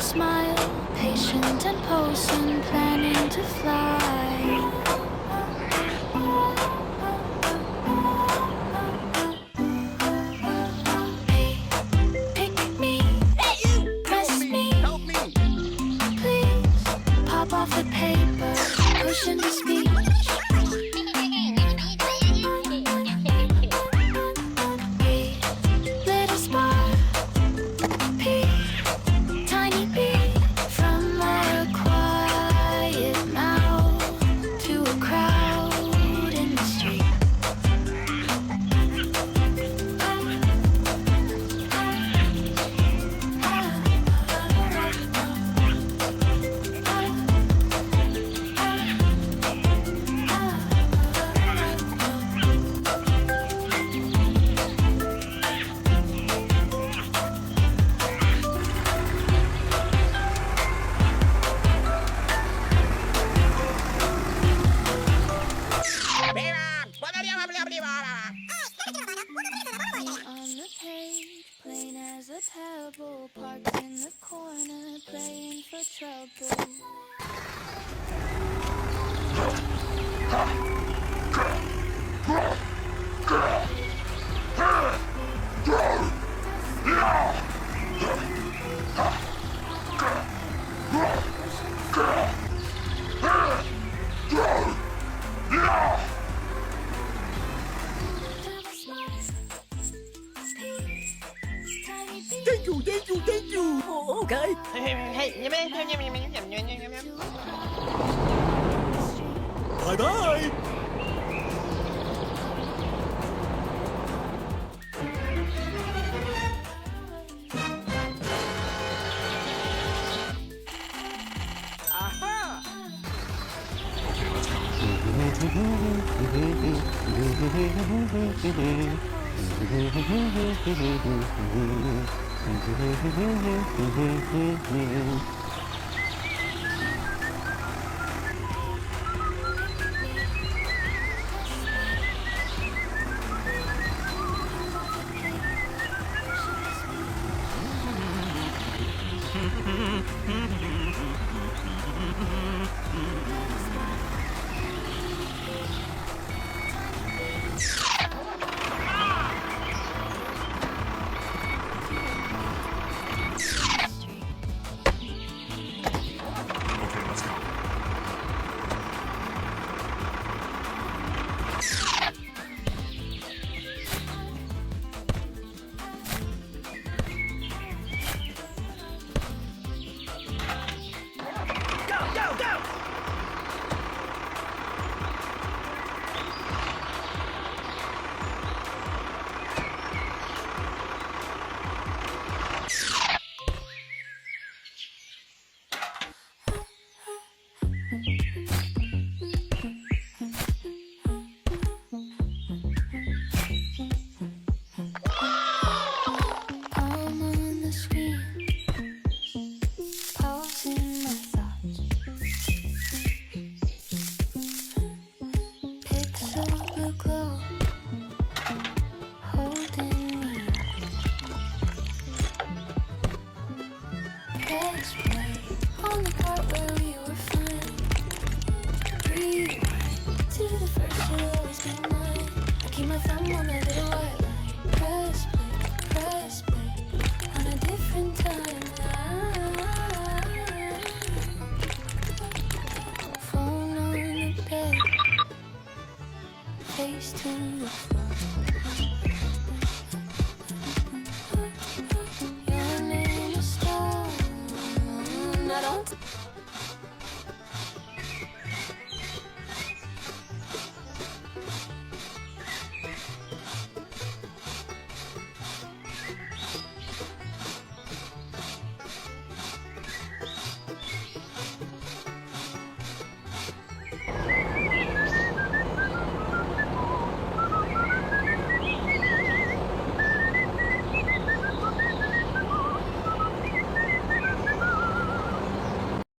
smile, patient and potent, planning to fly. Pick me, press me, please pop off the paper, push into speech. Little spark, peak, tiny beat from a quiet mouth to a crowd in the street. On the page, plain as a pebble, parked in the corner, praying for trouble. Thank you. Okay. Bye bye. I'm on the screen, pausing my thoughts. Pixel glow, holding me. Press play on the part where we were fine. Rewind to the first, you'll always be mine. I keep my thumb on that little white line. Press play on a different timeline. Phone on the bed, face to the floor.